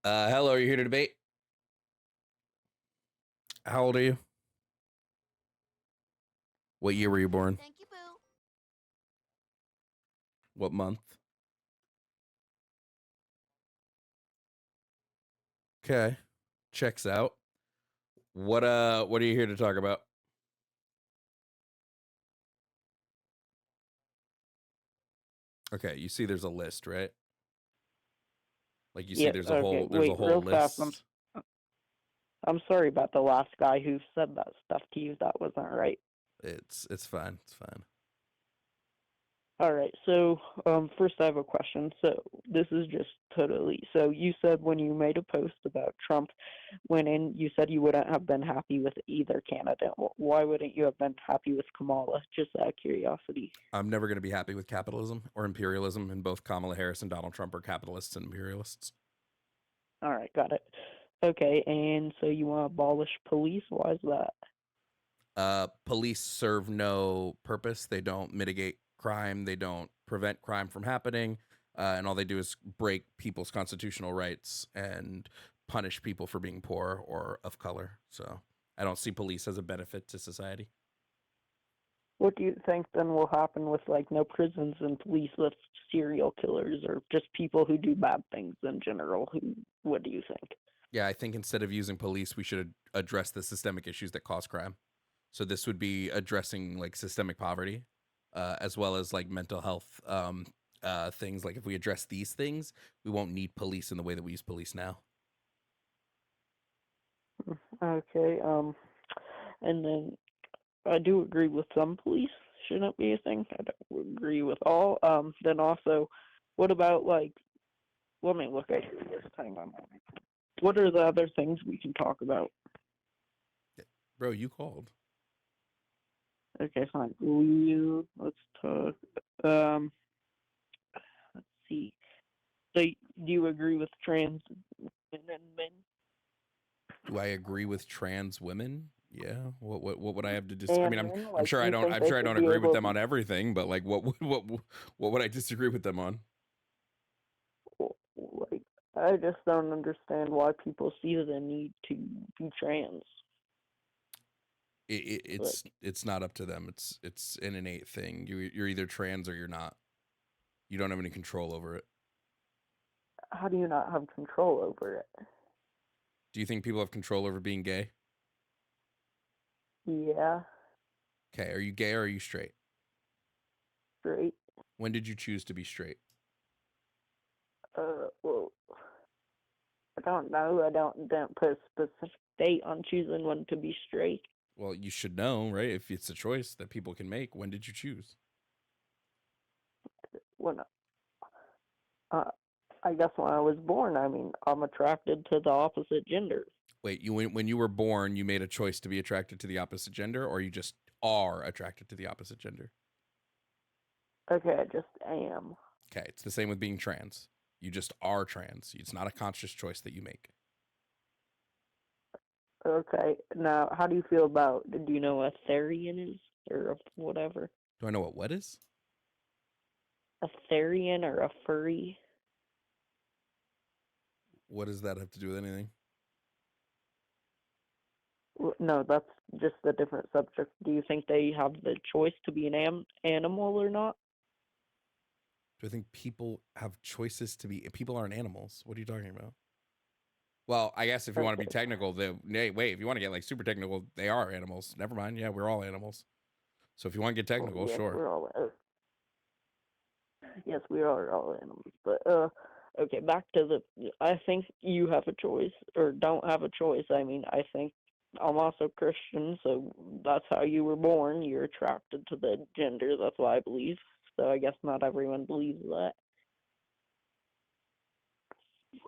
Hello, are you here to debate? How old are you? What year were you born? Thank you, Boo. What month? Okay, checks out. What are you here to talk about? Okay, you see there's a list, right? Like you see Yeah, there's a okay. whole Wait, real fast. list. I'm sorry about the last guy who said that stuff to you. That wasn't right. It's fine. It's fine. All right. So, first I have a question. So, this is just totally. So, you said when you made a post about Trump winning, you said you wouldn't have been happy with either candidate. Why wouldn't you have been happy with Kamala? Just out of curiosity. I'm never going to be happy with capitalism or imperialism, and both Kamala Harris and Donald Trump are capitalists and imperialists. All right, got it. Okay, and so you want to abolish police? Why is that? Police serve no purpose. They don't mitigate crime. They don't prevent crime from happening. And all they do is break people's constitutional rights and punish people for being poor or of color. So I don't see police as a benefit to society. What do you think then will happen with like no prisons and police with serial killers or just people who do bad things in general? What do you think? Yeah, I think instead of using police, we should address the systemic issues that cause crime. So this would be addressing like systemic poverty, as well as like mental health things. Like if we address these things, we won't need police in the way that we use police now. Okay, and then I do agree with some police shouldn't be a thing. I don't agree with all. Then also, what about like, let me look at your list. Hang on. What are the other things we can talk about? Bro, you called. Okay, fine. Let's talk. Let's see. So, do you agree with trans women and men? Do I agree with trans women? Yeah. What would I have to I And mean, men, I'm like, sure do I you don't think I'm they sure I should don't be agree with able them to, on everything, but like what would I disagree with them on? like, I just don't understand why people see the need to be trans. It's not up to them. It's an innate thing. You're either trans or you're not. You don't have any control over it. How do you not have control over it? Do you think people have control over being gay? Yeah, Okay, are you gay or are you straight? straight. When did you choose to be straight? Well, I don't know. I don't put a specific date on choosing when to be straight. Well, you should know, right? If it's a choice that people can make, when did you choose? When, I guess when I was born. I mean, I'm attracted to the opposite gender. Wait, when you were born, you made a choice to be attracted to the opposite gender, or you just are attracted to the opposite gender? Okay, I just am. Okay, it's the same with being trans. You just are trans. It's not a conscious choice that you make. Okay, now how do you feel about? Do you know what a Therian is or whatever? Do I know what is? A Therian or a furry? What does that have to do with anything? No, that's just a different subject. Do you think they have the choice to be an animal or not? Do I think people have choices to be? People aren't animals. What are you talking about? Well, I guess if you want to be technical, wait, if you want to get like super technical, they are animals. Never mind. Yeah, we're all animals. So if you want to get technical, Well, yes, sure. we're all. Yes, we are all animals. But okay, back to the. I think you have a choice or don't have a choice. I mean, I think I'm also Christian, so that's how you were born. You're attracted to the gender. That's what I believe. So I guess not everyone believes that.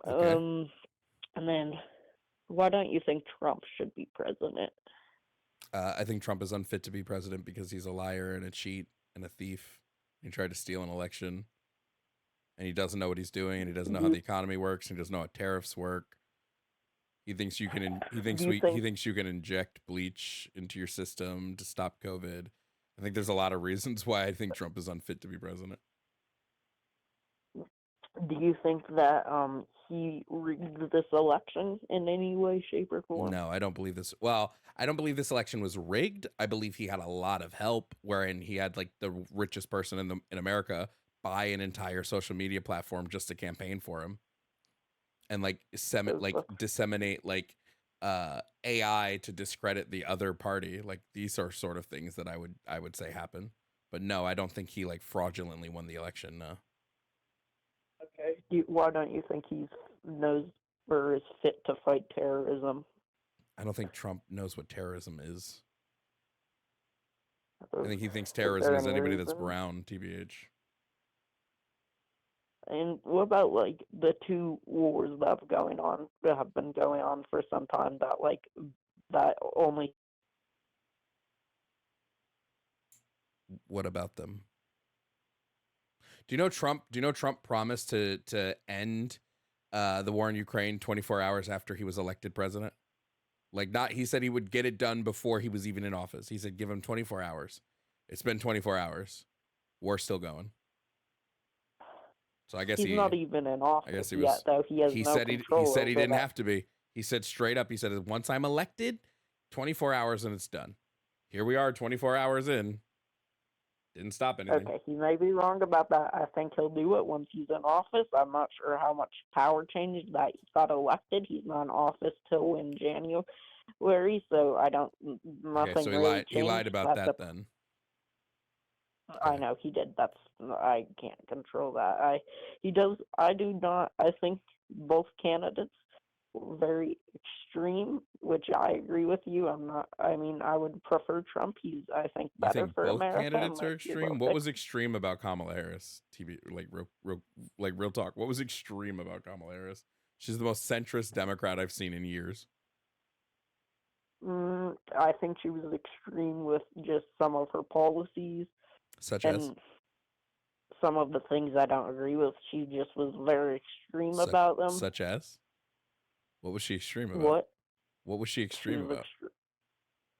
Okay. And then why don't you think Trump should be president? I think Trump is unfit to be president because he's a liar and a cheat and a thief. He tried to steal an election, and he doesn't know what he's doing, and he doesn't know how the economy works, and he doesn't know how tariffs work. He thinks you can. He thinks you can inject bleach into your system to stop COVID. I think there's a lot of reasons why I think Trump is unfit to be president. Do you think that he rigged this election in any way, shape, or form? No, I don't believe this. Well, I don't believe this election was rigged. I believe he had a lot of help, wherein he had like the richest person in America buy an entire social media platform just to campaign for him, and like disseminate like AI to discredit the other party. Like these are sort of things that I would say happen. But no, I don't think he like fraudulently won the election. No. Okay. Why don't you think he knows or is fit to fight terrorism? I don't think Trump knows what terrorism is. I Is think he thinks is terrorism there is any anybody that's reason? brown, TBH. And what about like the two wars that have been going on for some time that only What about them? Do you know Trump promised to end the war in Ukraine 24 hours after he was elected president? Like not he said he would get it done before he was even in office. He said give him 24 hours. It's been 24 hours. War's still going. So he's not even in I office guess he yet, was though he has he no said he control said he over didn't that. have to be. He said straight up, he said once I'm elected, 24 hours and it's done. Here we are 24 hours in. Didn't stop anything. Okay, he may be wrong about that. I think he'll do it once he's in office. I'm not sure how much power changed that he got elected. He's not in office till in January, so I don't. Okay, so Nothing really he lied changed. about that then. I Okay. know he did. I can't control that. He does. I do not. I think both candidates were very extreme, which I agree with you. I'm not. I mean, I would prefer Trump. He's, I think, You better think for both America. candidates are Might be a extreme? little What bit. was extreme about Kamala Harris? TV, real talk. What was extreme about Kamala Harris? She's the most centrist Democrat I've seen in years. I think she was extreme with just some of her policies Such as and some of the things I don't agree with. She just was very extreme such about them. such as what was she extreme about? What? What was she She extreme was about?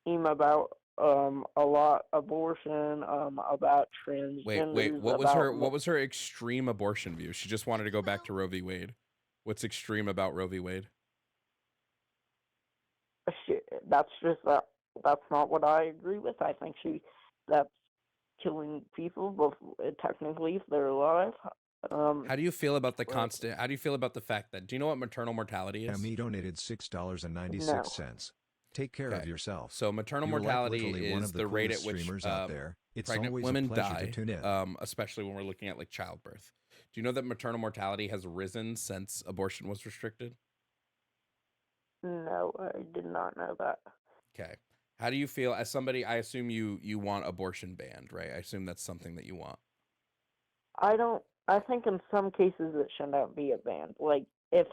extreme about a lot abortion, about Wait. transgenders, What was her extreme abortion view? She just wanted to go back to Roe v. Wade. What's extreme about Roe v. Wade? that's just that's not what I agree with. I think that's killing people, both technically if they're alive. How do you feel about the Right. constant? How do you feel about the fact that? Do you know what maternal mortality is? Emmy donated No. $6.96. Take care Okay. of yourself. So maternal You're like mortality literally one is of the the rate at coolest which streamers out there. It's pregnant always a women pleasure die, to tune in. especially when we're looking at like childbirth. Do you know that maternal mortality has risen since abortion was restricted? No, I did not know that. Okay. How do you feel as somebody? I assume you want abortion banned, right? I assume that's something that you want. I don't. I think in some cases it shouldn't be a ban. Like if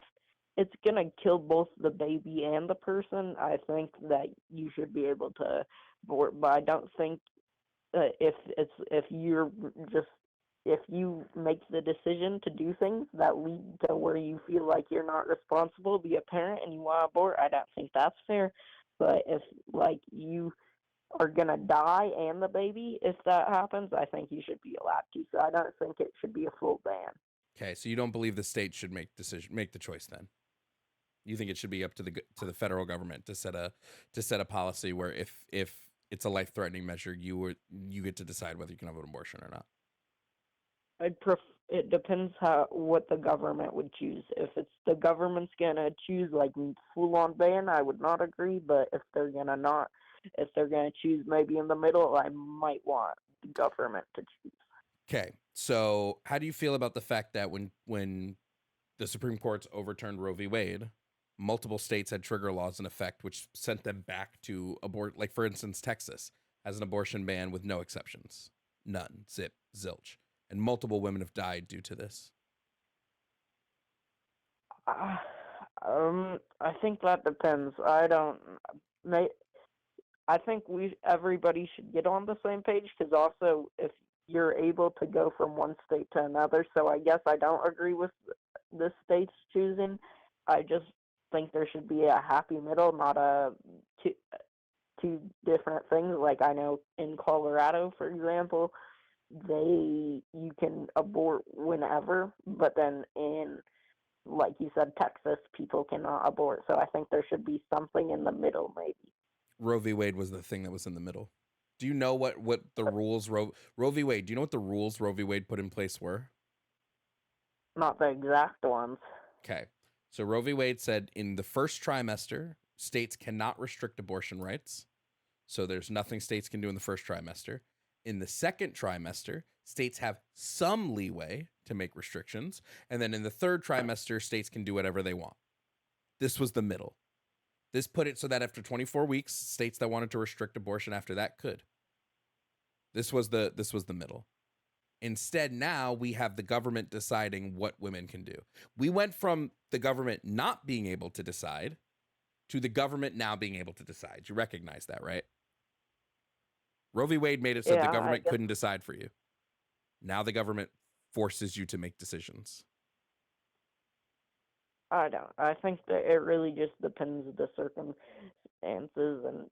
it's gonna kill both the baby and the person, I think that you should be able to abort. But I don't think if you're just if you make the decision to do things that lead to where you feel like you're not responsible, be a parent, and you want to abort, I don't think that's fair. But if like you are gonna die and the baby, if that happens, I think you should be allowed to. So I don't think it should be a full ban. Okay, so you don't believe the state should make the choice then? You think it should be up to the federal government to set a policy where if it's a life threatening measure, you get to decide whether you can have an abortion or not. It depends what the government would choose. If it's the government's gonna choose like full on ban, I would not agree. But if they're gonna choose maybe in the middle, I might want the government to choose. Okay, so how do you feel about the fact that when the Supreme Court's overturned Roe v. Wade, multiple states had trigger laws in effect, which sent them back to abort. Like for instance, Texas has an abortion ban with no exceptions, none, zip, zilch, and multiple women have died due to this. I think that depends. I don't. May I think everybody should get on the same page because also if you're able to go from one state to another, so I guess I don't agree with the states choosing. I just think there should be a happy middle, not two different things. Like I know in Colorado, for example, you can abort whenever, but then in like you said, Texas, people cannot abort. So I think there should be something in the middle, maybe. Roe v. Wade was the thing that was in the middle. Do you know what the rules Roe v. Wade? Do you know what the rules Roe v. Wade put in place were? Not the exact ones. Okay. So Roe v. Wade said in the first trimester, states cannot restrict abortion rights. So there's nothing states can do in the first trimester. In the second trimester, states have some leeway to make restrictions. And then in the third trimester, states can do whatever they want. This was the middle. This put it so that after 24 weeks, states that wanted to restrict abortion after that could. This was the middle. Instead, now we have the government deciding what women can do. We went from the government not being able to decide to the government now being able to decide. You recognize that, right? Roe v. Wade made it so the government couldn't decide for you. Now the government forces you to make decisions. I don't. I think that it really just depends on the circumstances and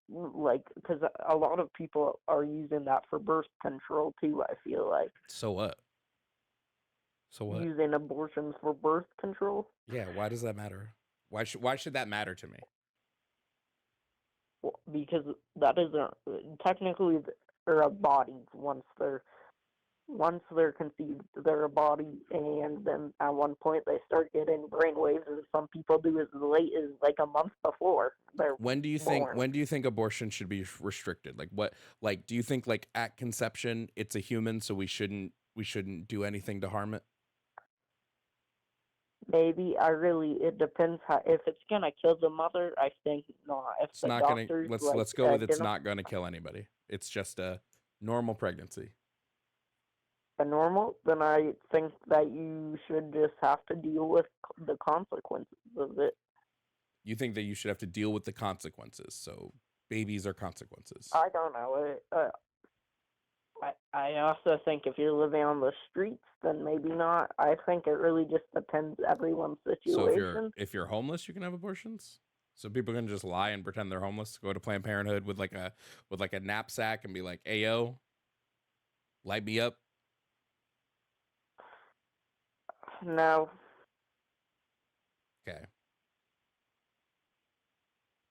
because a lot of people are using that for birth control too. I feel like. So what? Using abortions for birth control. Yeah. Why does that matter? Why should that matter to me? Well, because that is technically they're a body once they're conceived, they're a body, and then at one point they start getting brainwaves, and some people do as late as like a month before they're When do you think abortion should be restricted? Do you think like at conception it's a human, so we shouldn't do anything to harm it? Maybe it depends if it's gonna kill the mother. I think not. If it's not gonna. Let's go with it's not gonna kill anybody. It's just a normal pregnancy. A normal, then I think that you should just have to deal with the consequences of it. You think that you should have to deal with the consequences? So babies are consequences. I don't know. I also think if you're living on the streets, then maybe not. I think it really just depends everyone's situation. So if you're homeless, you can have abortions. So people can just lie and pretend they're homeless. Go to Planned Parenthood with like a knapsack and be like, "Hey yo, light me up." No. Okay.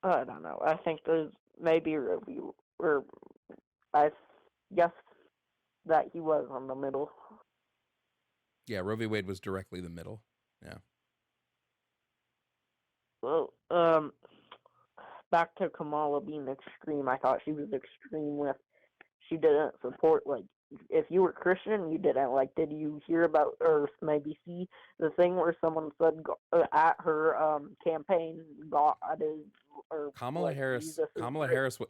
I don't know. I think there's maybe a review, or I guess that he was on the middle. Yeah, Roe v. Wade was directly the middle. Yeah. Well, back to Kamala being extreme. I thought she was extreme with she didn't support if you were Christian, you didn't did you hear about or maybe see the thing where someone said at her campaign God is or Kamala Harris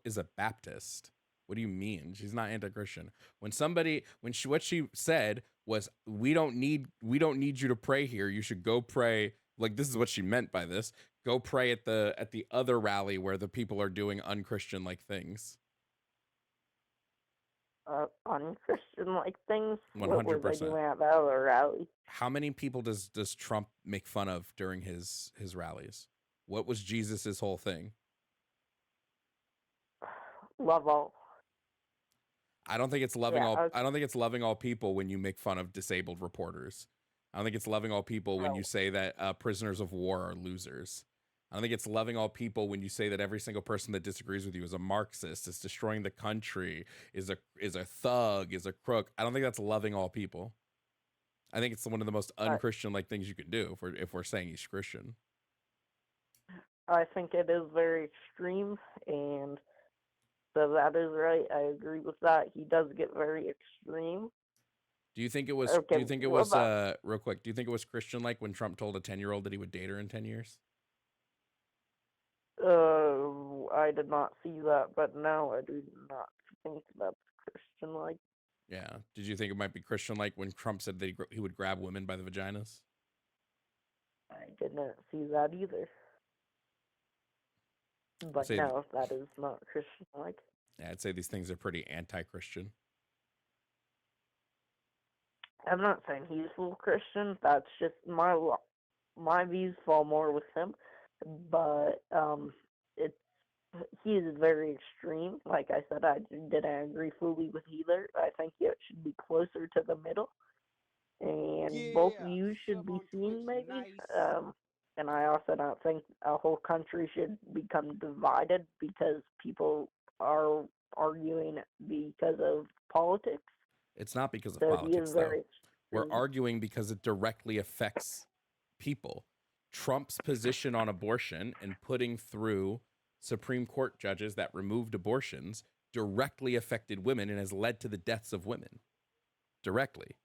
is a Baptist. What do you mean? She's not anti-Christian. What she said was we don't need you to pray here. You should go pray. This is what she meant by this. Go pray at the other rally where the people are doing unchristian things. Unchristian things. 100%. What were they doing at that other rally? How many people does Trump make fun of during his rallies? What was Jesus's whole thing? Love all. I don't think it's loving all. I don't think it's loving all people when you make fun of disabled reporters. I don't think it's loving all people when you say that prisoners of war are losers. I don't think it's loving all people when you say that every single person that disagrees with you is a Marxist, is destroying the country, is a thug, is a crook. I don't think that's loving all people. I think it's one of the most unchristian things you can do if we're saying he's Christian. I think it is very extreme, and so that is right. I agree with that. He does get very extreme. Do you think it was? Okay, do you think it was? Real quick. Do you think it was Christian when Trump told a 10-year-old that he would date her in 10 years? I did not see that, but no, I do not think that's Christian-like. Yeah. Did you think it might be Christian-like when Trump said that he would grab women by the vaginas? I didn't see that either. But no, that is not Christian-like. Yeah, I'd say these things are pretty anti-Christian. I'm not saying he's full Christian. That's just my views fall more with him. But he is very extreme. Like I said, I didn't agree fully with either. I think it should be closer to the middle. and both of you should be seen, maybe. And I also don't think a whole country should become divided because people are arguing because of politics. It's not because of So he politics, is though. very We're extreme. arguing because it directly affects people. Trump's position on abortion and putting through Supreme Court judges that removed abortions directly affected women and has led to the deaths of women. Directly.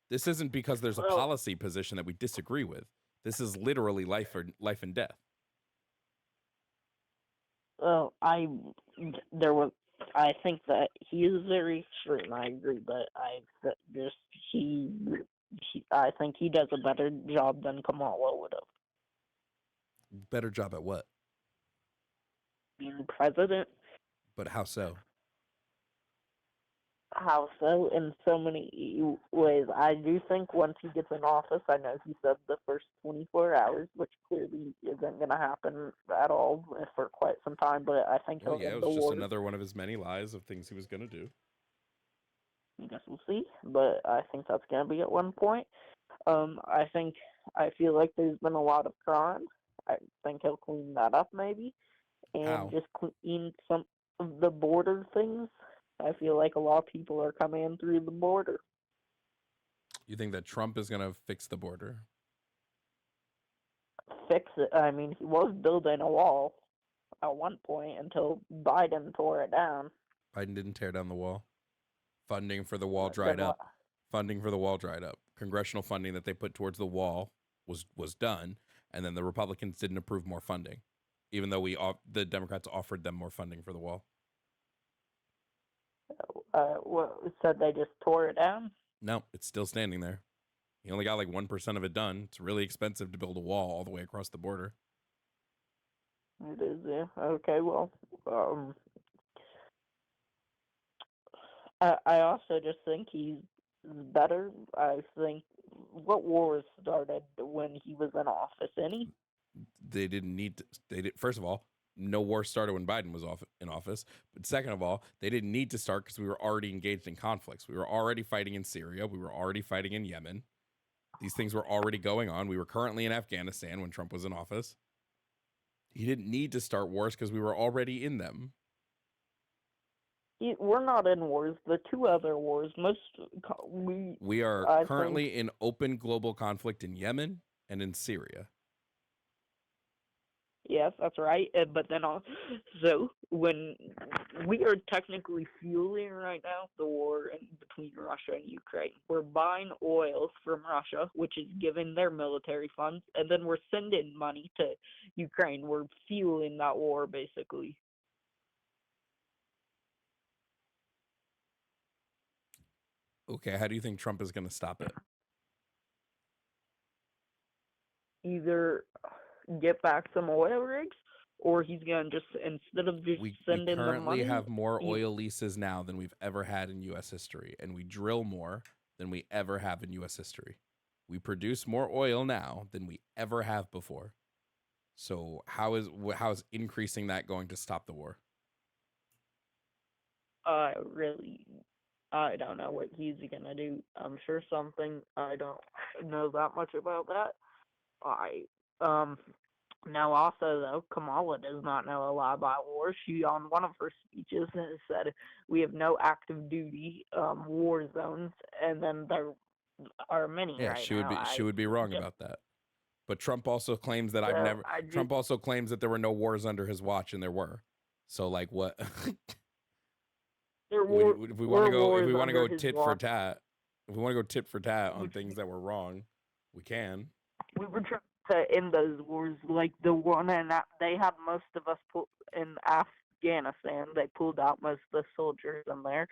This isn't because there's a policy position that we disagree with. This is literally life and death. Well, I think that he is very extreme. I agree, but I think he does a better job than Kamala would have. Better job at what? Being president. But how so? How so? In so many ways. I do think once he gets in office, I know he said the first 24 hours, which clearly isn't going to happen at all for quite some time, but I think Well, he'll yeah, it was just another one of his many lies of things he was going to do. I guess we'll see, but I think that's going to be at one point. I feel like there's been a lot of crime. I think he'll clean that up maybe, and just clean some of the border things. I feel like a lot of people are coming in through the border. You think that Trump is going to fix the border? Fix it? I mean, he was building a wall at one point until Biden tore it down. Biden didn't tear down the wall. Funding for the wall dried up. Funding for the wall dried up. Congressional funding that they put towards the wall was done, and then the Republicans didn't approve more funding, even though the Democrats offered them more funding for the wall. Said they just tore it down? No, it's still standing there. He only got like 1% of it done. It's really expensive to build a wall all the way across the border. It is, yeah. Okay, well, I also just think he's better. I think what wars started when he was in office? Any? They didn't need to. First of all, no war started when Biden was in office. But second of all, they didn't need to start because we were already engaged in conflicts. We were already fighting in Syria. We were already fighting in Yemen. These things were already going on. We were currently in Afghanistan when Trump was in office. He didn't need to start wars because we were already in them. We're not in wars. The two other wars, we are currently in open global conflict in Yemen and in Syria. Yes, that's right. But then also, when we are technically fueling right now the war between Russia and Ukraine, we're buying oil from Russia, which is giving their military funds, and then we're sending money to Ukraine. We're fueling that war, basically. Okay, how do you think Trump is going to stop it? Either get back some oil rigs, or he's going to just, instead of just sending the money... We currently have more oil leases now than we've ever had in U.S. history, and we drill more than we ever have in U.S. history. We produce more oil now than we ever have before. So how is increasing that going to stop the war? I don't know what he's gonna do. I'm sure something. I don't know that much about that. Now also though, Kamala does not know a lot about war. She, on one of her speeches, said we have no active duty war zones, and then there are many right now. She would be wrong about that. But Trump also claims that Trump also claims that there were no wars under his watch, and there were. So like what? If we want to go tit for tat, on things that were wrong, we can. We were trying to end those wars, like the one, and they had most of us in Afghanistan. They pulled out most of the soldiers in there.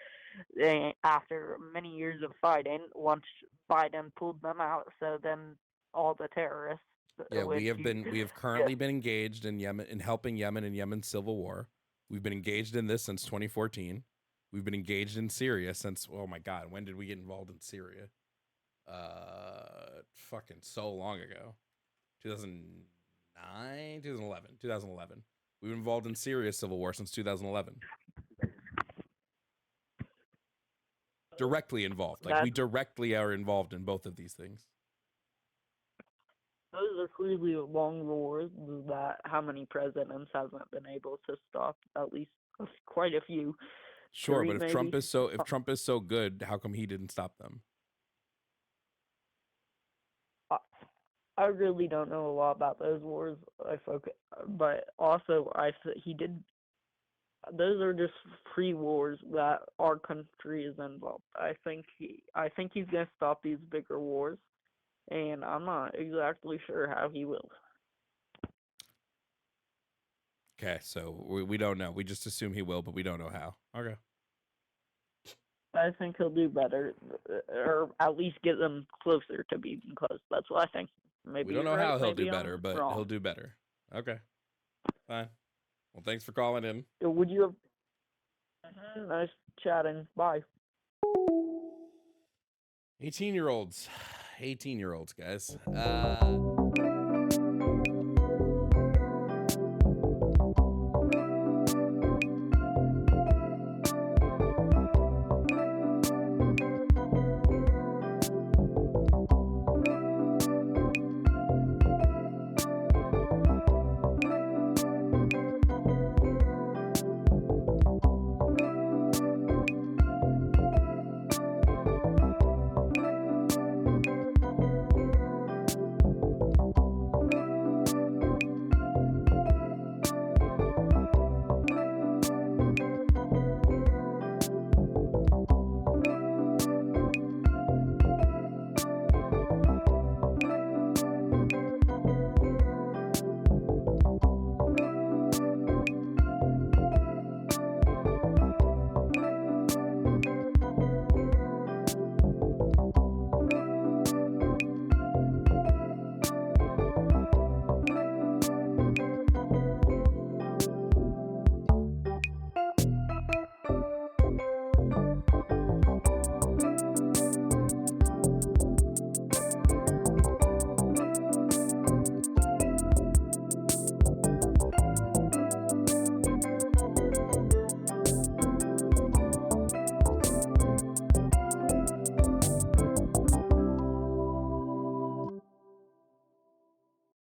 After many years of fighting, once Biden pulled them out, so then all the terrorists. Yeah, we have currently been engaged in Yemen, in helping Yemen in Yemen's civil war. We've been engaged in this since 2014. We've been engaged in Syria since, oh my God, when did we get involved in Syria? Fucking so long ago. 2009, 2011. We've been involved in Syria's civil war since 2011. directly involved. Like, we directly are involved in both of these things. Those are clearly long wars that how many presidents haven't been able to stop, at least quite a few. Sure, 3 but if maybe? Trump is so good, how come he didn't stop them? I really don't know a lot about those wars. But also he did. Those are just free wars that our country is involved. I think he's gonna stop these bigger wars, and I'm not exactly sure how he will. Okay, so we don't know. We just assume he will, but we don't know how. Okay. I think he'll do better, or at least get them closer to being close. That's what I think. Maybe we don't know right, how he'll maybe do better, but wrong. he'll do better. Okay. Fine. Well, thanks for calling in. Would you have... Nice chatting. Bye. 18-year-olds. 18-year-olds, guys.